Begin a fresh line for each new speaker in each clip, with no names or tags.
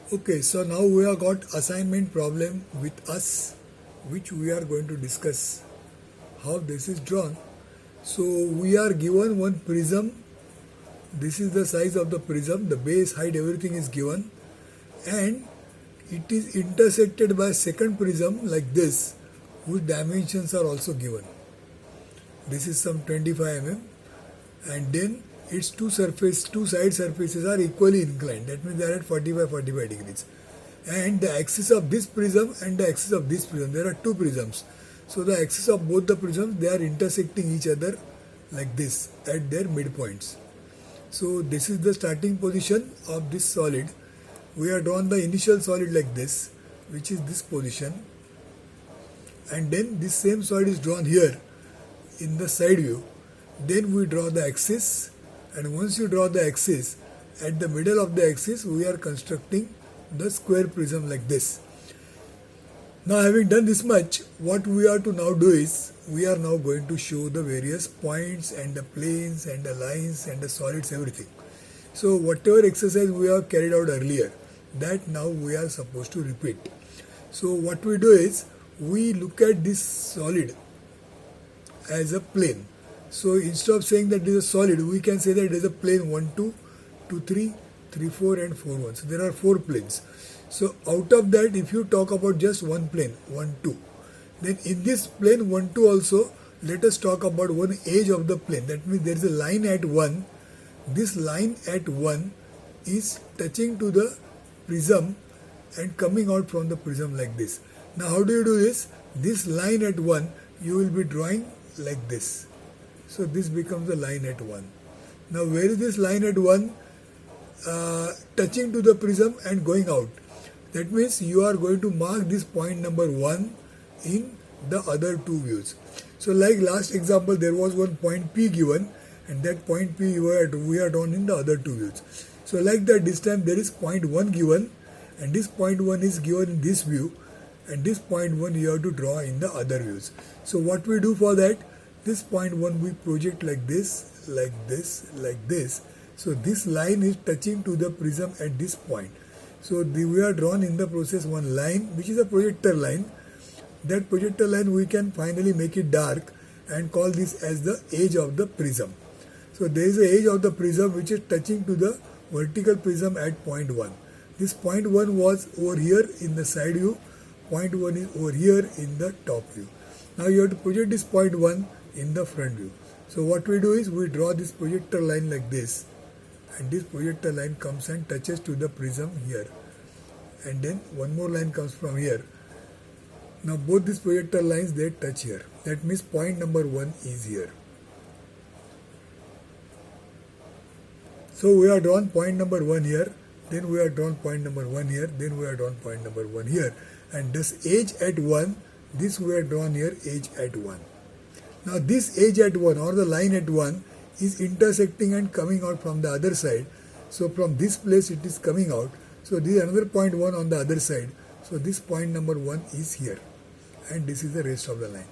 Okay, so now we have got assignment problem with us, which we are going to discuss how this is drawn. So we are given one prism. This is the size of the prism, the base, height, everything is given, and it is intersected by second prism like this, whose dimensions are also given. This is some 25 mm, and then its two side surfaces are equally inclined. That means they are at 45 degrees. And the axis of this prism and the axis of this prism, there are two prisms. So the axis of both the prisms, they are intersecting each other like this at their midpoints. So this is the starting position of this solid. We have drawn the initial solid like this, which is this position, and then this same solid is drawn here in the side view. Then we draw the axis, and once you draw the axis, at the middle of the axis we are constructing the square prism like this. Now, having done this much, what we are to now do is, we are now going to show the various points and the planes and the lines and the solids, everything. So whatever exercise we have carried out earlier, that now we are supposed to repeat. So what we do is, we look at this solid as a plane. So instead of saying that it is a solid, we can say that it is a plane 1, 2, 2, 3, 3, 4 and 4, 1. So there are 4 planes. So out of that, if you talk about just one plane, 1, 2, then in this plane 1, 2 also, let us talk about one edge of the plane. That means there is a line at 1. This line at 1 is touching to the prism and coming out from the prism like this. Now how do you do this? This line at 1, you will be drawing like this. So this becomes a line at 1. Now where is this line at 1? Touching to the prism and going out. That means you are going to mark this point number 1 in the other two views. So like last example, there was one point P given, and that point P we are drawn in the other two views. So like that, this time there is point 1 given, and this point 1 is given in this view, and this point 1 you have to draw in the other views. So what we do for that? This point 1 we project like this, like this, like this. So this line is touching to the prism at this point. So we are drawn in the process one line, which is a projector line. That projector line we can finally make it dark and call this as the edge of the prism. So there is a edge of the prism which is touching to the vertical prism at point 1. This point 1 was over here in the side view. Point 1 is over here in the top view. Now you have to project this point 1 in the front view. So what we do is, we draw this projector line like this, and this projector line comes and touches to the prism here, and then one more line comes from here. Now both these projector lines, they touch here. That means point number 1 is here. So we are drawn point number 1 here, then we are drawn point number 1 here, then we are drawn point number 1 here, and this edge at 1, this we are drawn here, edge at 1. Now this edge at 1 or the line at 1 is intersecting and coming out from the other side. So from this place it is coming out. So this is another point 1 on the other side. So this point number 1 is here, and this is the rest of the line.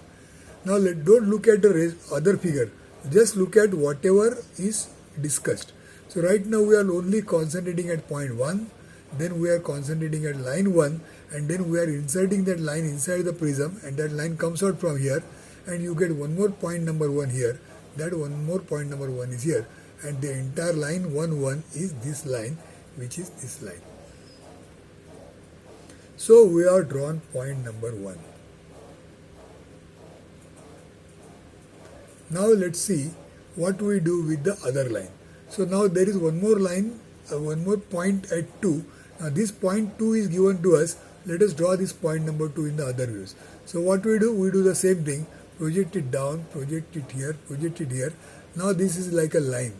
Now don't look at the other figure. Just look at whatever is discussed. So right now we are only concentrating at point 1. Then we are concentrating at line 1, and then we are inserting that line inside the prism, and that line comes out from here, and you get one more point number 1 here. That one more point number 1 is here, and the entire line 1, 1 is this line, which is this line. So we are drawn point number 1. Now let's see what we do with the other line. So now there is one more line, one more point at 2. Now this point 2 is given to us. Let us draw this point number 2 in the other views. So what we do the same thing. Project it down, project it here, project it here. Now this is like a line.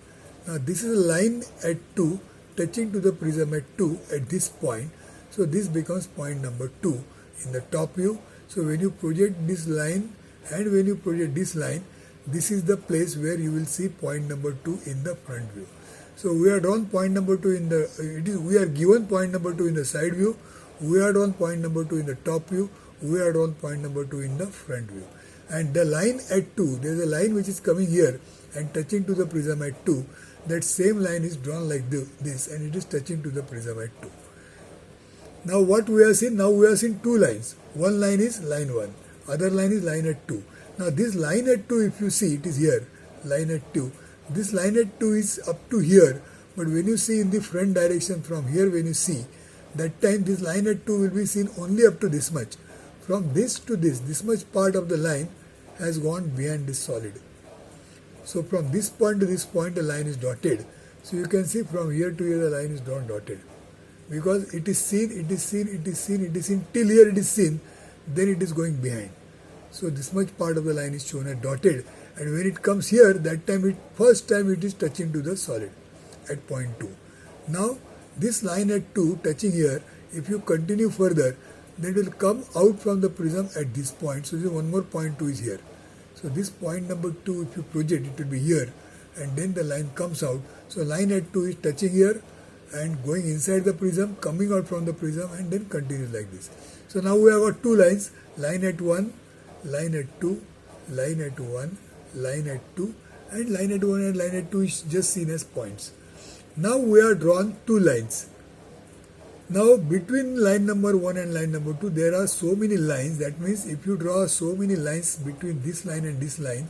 Now this is a line at 2 touching to the prism at 2 at this point. So this becomes point number 2 in the top view. So when you project this line and when you project this line, this is the place where you will see point number 2 in the front view. So we are drawn point number 2 in the, we are given point number 2 in the side view. We are drawn point number 2 in the top view. We are drawn point number 2 in the front view. And the line at 2, there is a line which is coming here and touching to the prism at 2. That same line is drawn like this, and it is touching to the prism at 2. Now what we have seen? Now we have seen two lines. One line is line 1, other line is line at 2. Now this line at 2, if you see, it is here, line at 2. This line at 2 is up to here, but when you see in the front direction from here, when you see, that time this line at 2 will be seen only up to this much. From this to this much part of the line has gone behind this solid. So from this point to this point the line is dotted. So you can see from here to here the line is not dotted. Because it is seen, it is seen, it is seen, it is seen, till here it is seen, then it is going behind. So this much part of the line is shown as dotted. And when it comes here, that time first time it is touching to the solid at point 2. Now this line at 2 touching here, if you continue further, then it will come out from the prism at this point. So one more point 2 is here. So this point number 2, if you project, it will be here, and then the line comes out. So line at 2 is touching here and going inside the prism, coming out from the prism, and then continues like this. So now we have got two lines, line at 1, line at 2, line at 1, line at 2, and line at 1 and line at 2 is just seen as points. Now we have drawn two lines. Now between line number 1 and line number 2 there are so many lines. That means if you draw so many lines between this line and this line,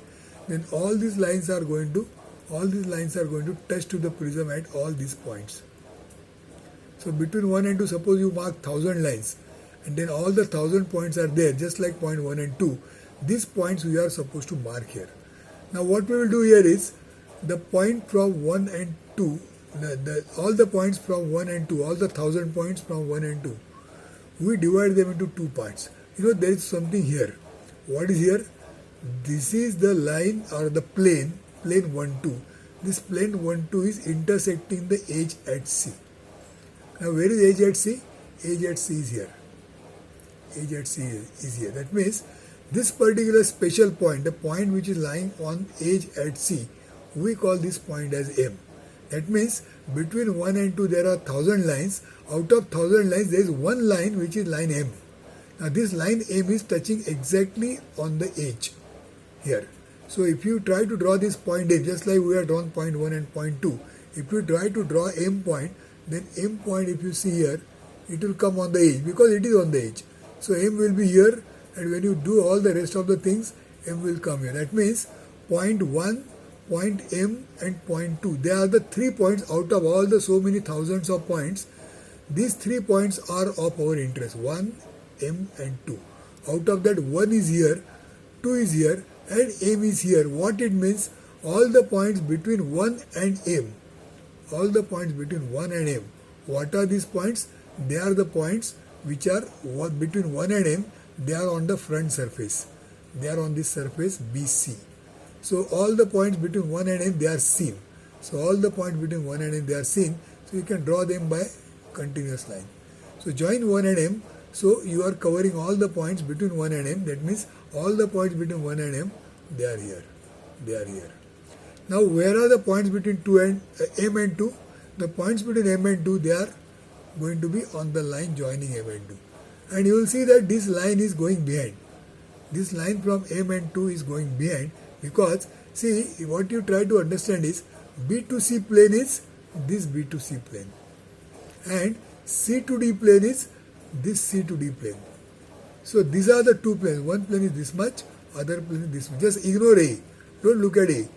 then all these lines are going to touch to the prism at all these points. So between 1 and 2, suppose you mark 1000 lines, and then all the 1000 points are there, just like point 1 and 2. These points we are supposed to mark here. Now what we will do here is, the point from 1 and 2, all the points from 1 and 2, all the 1000 points from 1 and 2, we divide them into two parts. There is something here. What is here? This is the line or the plane 1, 2. This plane 1, 2 is intersecting the edge at C. Now where is edge at C? Edge at C is here. Edge at C is here. That means this particular special point, the point which is lying on edge at C, we call this point as M. That means between 1 and 2 there are 1000 lines. Out of 1000 lines there is one line which is line M. Now this line M is touching exactly on the edge here. So if you try to draw this point M, just like we have drawn point 1 and point 2, if you try to draw M point, then M point, if you see here, it will come on the edge because it is on the edge. So M will be here, and when you do all the rest of the things, M will come here. That means point 1, point M and point 2. They are the 3 points out of all the so many thousands of points. These 3 points are of our interest. 1, M and 2. Out of that, 1 is here, 2 is here, and M is here. What it means? All the points between 1 and M. All the points between 1 and M. What are these points? They are the points which are between 1 and M. They are on the front surface. They are on this surface BC. So all the points between 1 and M, they are seen. So all the points between 1 and M, they are seen. So you can draw them by continuous line. So join 1 and M. So you are covering all the points between 1 and M. That means all the points between 1 and M, they are here. They are here. Now where are the points between 2 and M and 2? The points between M and 2, they are going to be on the line joining M and 2. And you will see that this line is going behind. This line from M and 2 is going behind because, see, what you try to understand is B to C plane is this B to C plane. And C to D plane is this C to D plane. So these are the two planes. One plane is this much, other plane is this much. Just ignore A. Don't look at A.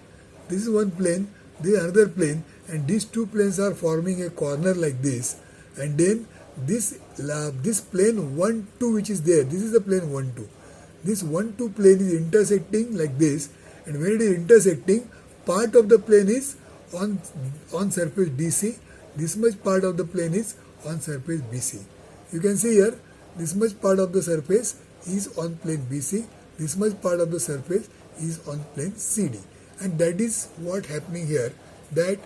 This is one plane, this is another plane, and these two planes are forming a corner like this. And then this plane 1, 2 which is there, this is the plane 1, 2. This 1, 2 plane is intersecting like this, and when it is intersecting, part of the plane is on surface DC. This much part of the plane is on surface BC. You can see here, this much part of the surface is on plane BC. This much part of the surface is on plane CD. And that is what happening here, that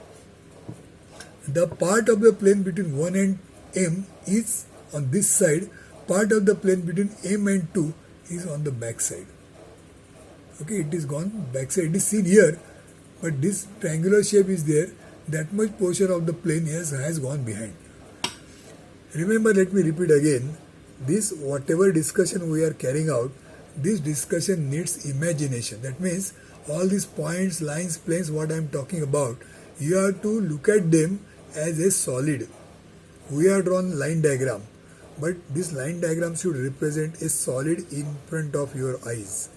the part of the plane between 1 and M is on this side, part of the plane between M and 2 is on the back side. Okay, it is gone back side. It is seen here, but this triangular shape is there. That much portion of the plane has gone behind. Remember, let me repeat again, this whatever discussion we are carrying out, this discussion needs imagination. That means all these points, lines, planes, what I am talking about, you have to look at them as a solid. We have drawn line diagram, but this line diagram should represent a solid in front of your eyes.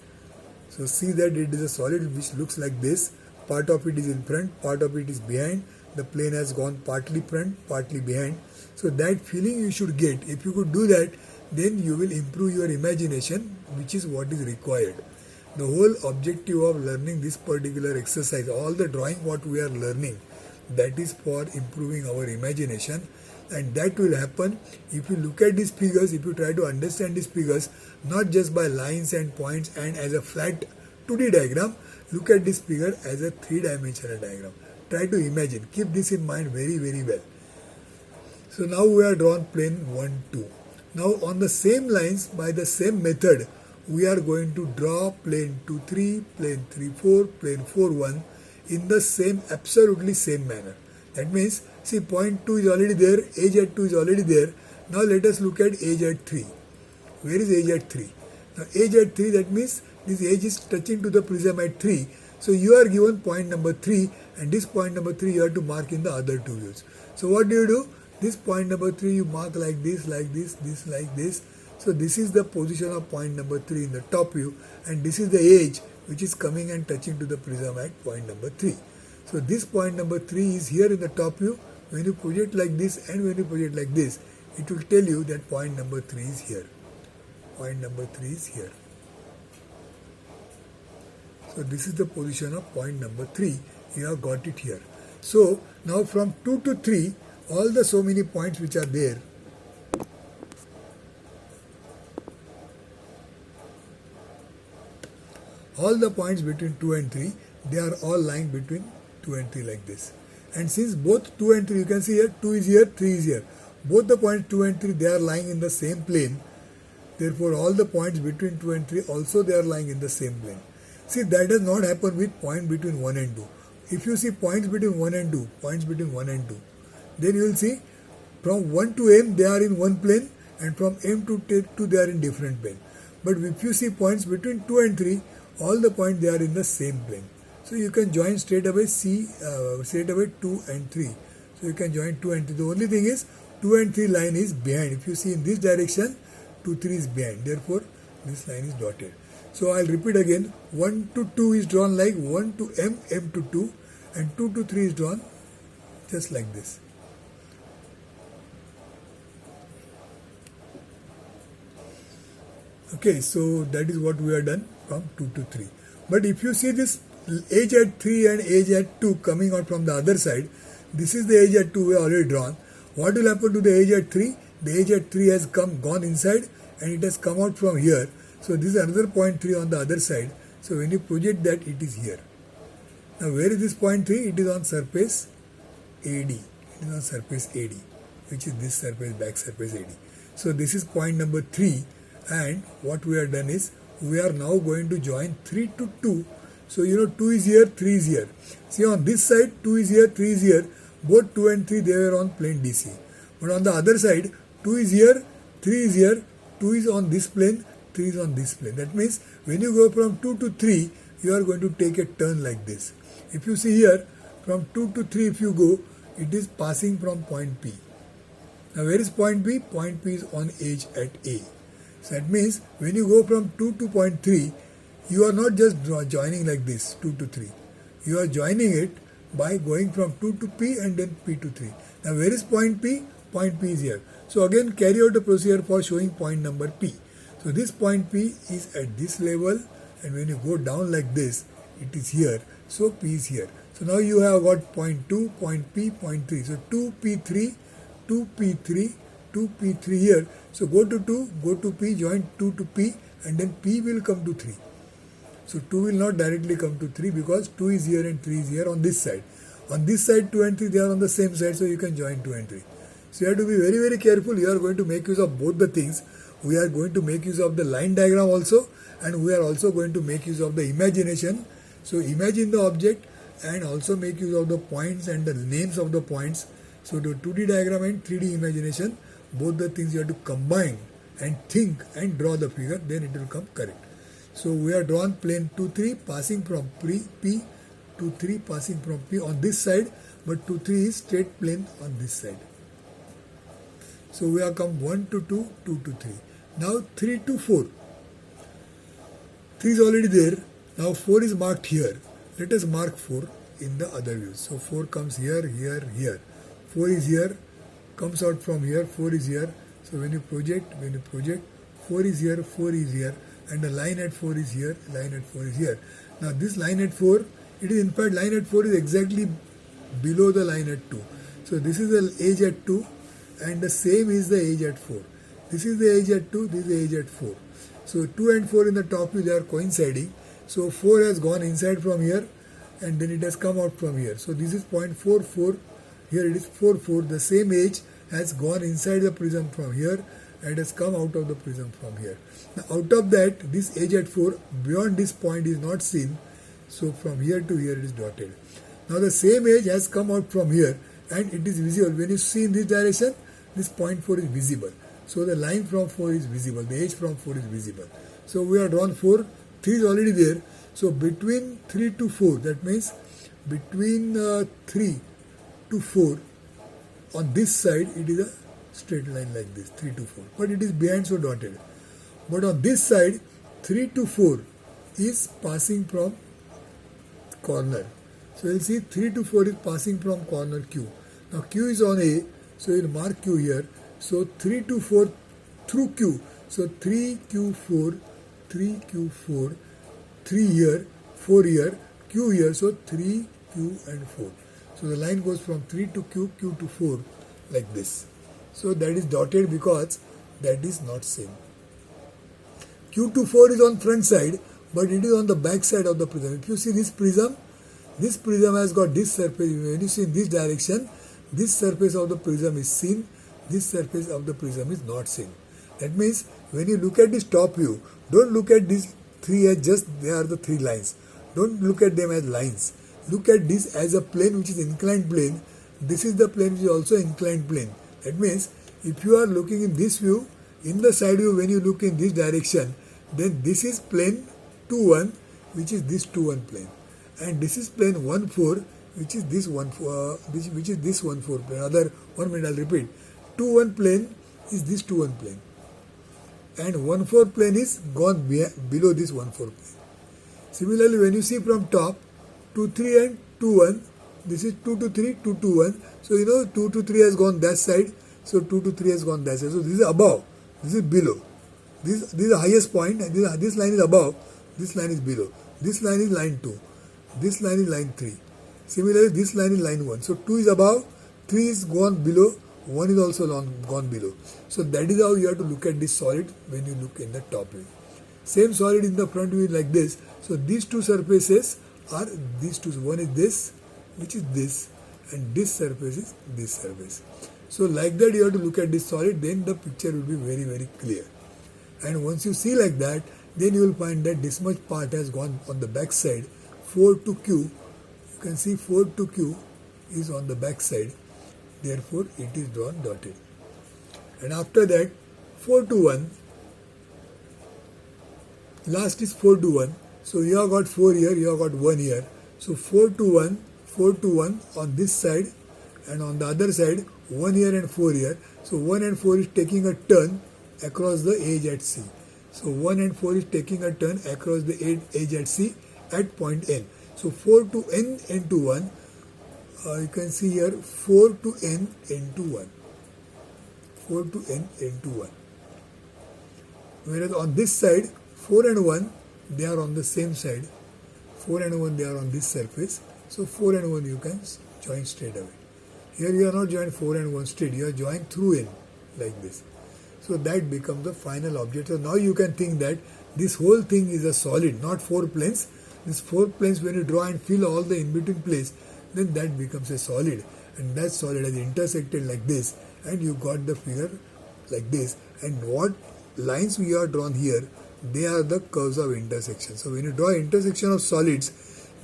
So see that it is a solid which looks like this. Part of it is in front, part of it is behind. The plane has gone partly front, partly behind. So that feeling you should get. If you could do that, then you will improve your imagination, which is what is required. The whole objective of learning this particular exercise, all the drawing what we are learning, that is for improving our imagination, and that will happen if you look at these figures, if you try to understand these figures not just by lines and points and as a flat 2D diagram. Look at this figure as a 3-dimensional diagram. Try to imagine, keep this in mind very well. So now we have drawn plane 1, 2. Now on the same lines, by the same method, we are going to draw plane 2, 3, plane 3, 4, plane 4, 1 in the same, absolutely same manner. That means, see, point 2 is already there, edge at 2 is already there. Now let us look at edge at 3. Where is edge at 3? Now edge at 3, that means this edge is touching to the prism at 3. So you are given point number 3, and this point number 3 you have to mark in the other two views. So what do? This point number 3 you mark like this, like this, like this. So this is the position of point number 3 in the top view, and this is the edge which is coming and touching to the prism at point number 3. So this point number 3 is here in the top view. When you project like this and when you project like this, it will tell you that point number 3 is here. Point number 3 is here. So this is the position of point number 3. You have got it here. So now from 2 to 3, all the so many points which are there, all the points between 2 and 3, they are all lying between 2 and 3 like this. And since both 2 and 3, you can see here, 2 is here, 3 is here. Both the points 2 and 3, they are lying in the same plane. Therefore, all the points between 2 and 3 also they are lying in the same plane. See, that does not happen with point between 1 and 2. If you see points between 1 and 2, then you will see from 1 to M they are in one plane, and from M to 2 they are in different plane. But if you see points between 2 and 3, all the points they are in the same plane. So you can join straight away 2 and 3. So you can join 2 and 3. The only thing is 2 and 3 line is behind. If you see in this direction, 2, 3 is behind. Therefore, this line is dotted. So I'll repeat again. 1 to 2 is drawn like 1 to M, M to 2, and 2 to 3 is drawn just like this. Okay, so that is what we have done from 2 to 3. But if you see this edge at 3 and edge at 2 coming out from the other side, this is the edge at 2 we have already drawn. What will happen to the edge at 3? The edge at 3 has gone inside and it has come out from here. So this is another point 3 on the other side. So when you project that, it is here. Now where is this point 3? It is on surface AD. It is on surface AD, which is this surface, back surface AD. So this is point number 3, and what we have done is we are now going to join 3 to 2. So 2 is here, 3 is here. See, on this side 2 is here, 3 is here. Both 2 and 3 they are on plane DC. But on the other side 2 is here, 3 is here, 2 is on this plane, 3 is on this plane. That means when you go from 2 to 3, you are going to take a turn like this. If you see here, from 2 to 3 if you go, it is passing from point P. Now where is point P? Point P is on edge at A. So that means when you go from 2 to point 3, you are not just joining like this, 2 to 3. You are joining it by going from 2 to P and then P to 3. Now where is point P? Point P is here. So again carry out the procedure for showing point number P. So this point P is at this level, and when you go down like this, it is here. So P is here. So now you have got point 2, point P, point 3. So 2P3, 2P3, 2P3 here. So go to 2, go to P, join 2 to P, and then P will come to 3. So 2 will not directly come to 3 because 2 is here and 3 is here on this side. On this side 2 and 3 they are on the same side, so you can join 2 and 3. So you have to be very careful. You are going to make use of both the things. We are going to make use of the line diagram also, and we are also going to make use of the imagination. So imagine the object and also make use of the points and the names of the points. So the 2D diagram and 3D imagination, both the things you have to combine and think and draw the figure, then it will come correct. So we have drawn plane 2, 3 passing from P, 2, 3 passing from P on this side, but 2, 3 is straight plane on this side. So we have come 1 to 2, 2 to 3. Now 3 to 4. 3 is already there. Now 4 is marked here. Let us mark 4 in the other view. So 4 comes here, here, here. 4 is here, comes out from here, 4 is here. So when you project, 4 is here, 4 is here, and the line at 4 is here, line at 4 is here. Now this line at 4, it is in fact line at 4 is exactly below the line at 2. So this is the edge at 2 and the same is the edge at 4. This is the edge at 2, this is the edge at 4. So 2 and 4 in the top view, they are coinciding. So 4 has gone inside from here and then it has come out from here. So this is 0.44. Here it is 44. The same edge has gone inside the prism from here and has come out of the prism from here. Now out of that, this edge at 4, beyond this point is not seen. So from here to here it is dotted. Now the same edge has come out from here and it is visible. When you see in this direction, this 0.4 is visible. So the line from 4 is visible. The edge from 4 is visible. So we have drawn 4. 3 is already there. So between 3 to 4, that means between 3 to 4, on this side it is a straight line like this, 3 to 4. But it is behind, so dotted. But on this side, 3 to 4 is passing from corner. So you'll see 3 to 4 is passing from corner Q. Now Q is on A, so you'll mark Q here. So 3 to 4 through Q. So 3Q4, 3Q4, 3 here, 4 here, Q here. So 3, Q and 4. So the line goes from 3 to Q, Q to 4 like this. So that is dotted because that is not same. Q to 4 is on front side, but it is on the back side of the prism. If you see this prism has got this surface. When you see in this direction, this surface of the prism is seen, this surface of the prism is not seen. That means when you look at this top view, don't look at these 3 as just they are the 3 lines. Don't look at them as lines. Look at this as a plane which is inclined plane. This is the plane which is also inclined plane. That means if you are looking in this view, in the side view when you look in this direction, then this is plane 2-1, which is this 2-1 plane. And this is plane 1-4, which is this 1-4, which is this 1-4 plane. Other 1 minute I'll repeat. 2-1 plane is this 2-1 plane. And 1-4 plane is gone below this 1-4 plane. Similarly, when you see from top, 2-3 and 2-1, this is 2 to 3, 2 to 1. So you know 2 to 3 has gone that side, so 2 to 3 has gone that side. So this is above, this is below. This is the highest point, and this line is above, this line is below. This line is line 2, this line is line 3. Similarly, this line is line 1. So 2 is above, 3 is gone below, 1 is also gone below. So that is how you have to look at this solid when you look in the top view. Same solid in the front view is like this. So these two surfaces are these two. One is this, which is this, and this surface is this surface. So like that you have to look at this solid, then the picture will be very, very clear. And once you see like that, then you will find that this much part has gone on the back side. 4 to Q, you can see 4 to Q is on the back side. Therefore, it is drawn dotted. And after that, 4 to 1, last is 4 to 1. So you have got 4 here, you have got 1 here. So 4 to 1 on this side, and on the other side 1 here and 4 here. So 1 and 4 is taking a turn across the edge at C. So 1 and 4 is taking a turn across the edge at C at point N. So 4 to N, N to 1. You can see here 4 to N, N to 1. 4 to N, N to 1. Whereas on this side, 4 and 1, they are on the same side. 4 and 1, they are on this surface. So 4 and 1 you can join straight away. Here you are not joined 4 and 1 straight, you are joined through N like this. So that becomes the final object. So now you can think that this whole thing is a solid, not 4 planes. These 4 planes, when you draw and fill all the in-between place, then that becomes a solid. And that solid has intersected like this, and you got the figure like this. And what lines we are drawn here, they are the curves of intersection. So when you draw intersection of solids,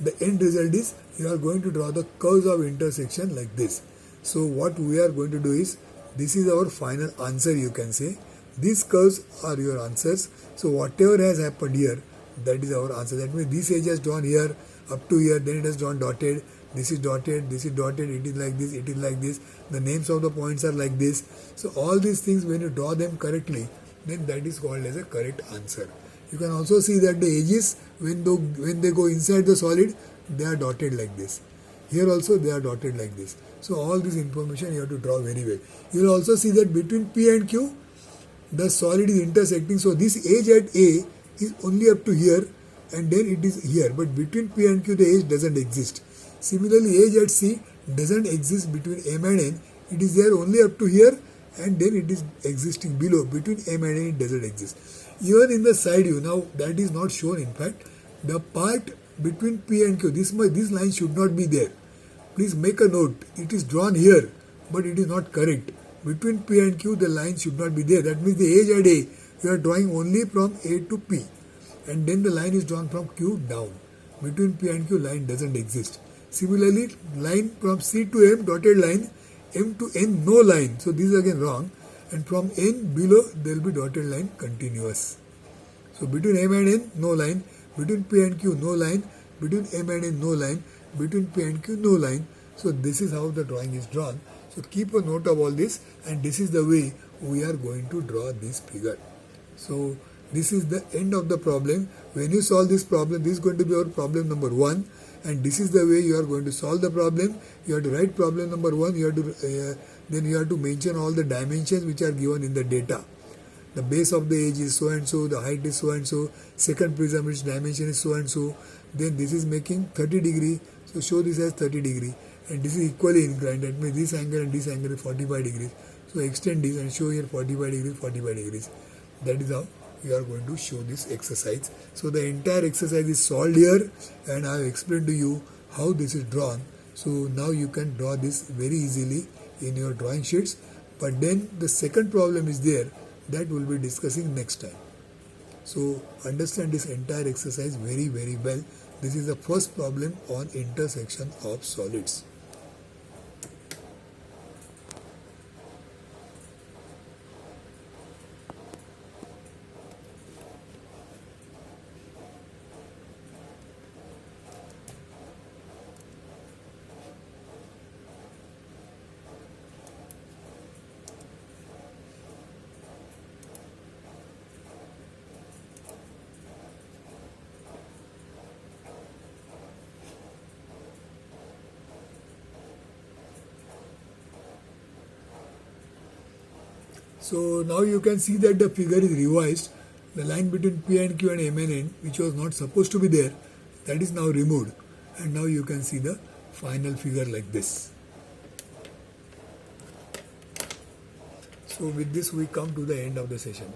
the end result is you are going to draw the curves of intersection like this. So what we are going to do is, this is our final answer, you can say. These curves are your answers. So whatever has happened here, that is our answer. That means this edge has drawn here up to here, then it has drawn dotted, this is dotted, it is like this, it is like this, the names of the points are like this. So all these things, when you draw them correctly, then that is called as a correct answer. You can also see that the edges, when they go inside the solid, they are dotted like this. Here also they are dotted like this. So all this information you have to draw very well. You will also see that between P and Q, the solid is intersecting. So this edge at A is only up to here, and then it is here. But between P and Q, the edge doesn't exist. Similarly, edge at C doesn't exist between M and N. It is there only up to here, and then it is existing below. Between M and N, it doesn't exist. Even in the side view, now that is not shown. In fact, the part between P and Q, this line should not be there. Please make a note. It is drawn here, but it is not correct. Between P and Q, the line should not be there. That means the edge at A, you are drawing only from A to P, and then the line is drawn from Q down. Between P and Q, line doesn't exist. Similarly, line from C to M, dotted line, M to N, no line. So this is again wrong. And from N below, there will be dotted line continuous. So between M and N, no line. Between P and Q, no line. Between M and N, no line. Between P and Q, no line. So this is how the drawing is drawn. So keep a note of all this, and this is the way we are going to draw this figure. So this is the end of the problem. When you solve this problem, this is going to be our problem number 1, and this is the way you are going to solve the problem. You have to write problem number 1. You have to then you have to mention all the dimensions which are given in the data. The base of the edge is so and so, the height is so and so, second prism its dimension is so and so. Then this is making 30 degree, so show this as 30 degree, and this is equally inclined. That means this angle and this angle is 45 degrees. So extend this and show here 45 degrees, 45 degrees. That is how you are going to show this exercise. So the entire exercise is solved here, and I have explained to you how this is drawn. So now you can draw this very easily in your drawing sheets. But then the second problem is there, that we'll be discussing next time. So understand this entire exercise very, very well. This is the first problem on intersection of solids. So now you can see that the figure is revised. The line between P and Q and M and N, which was not supposed to be there, that is now removed. And now you can see the final figure like this. So with this we come to the end of the session.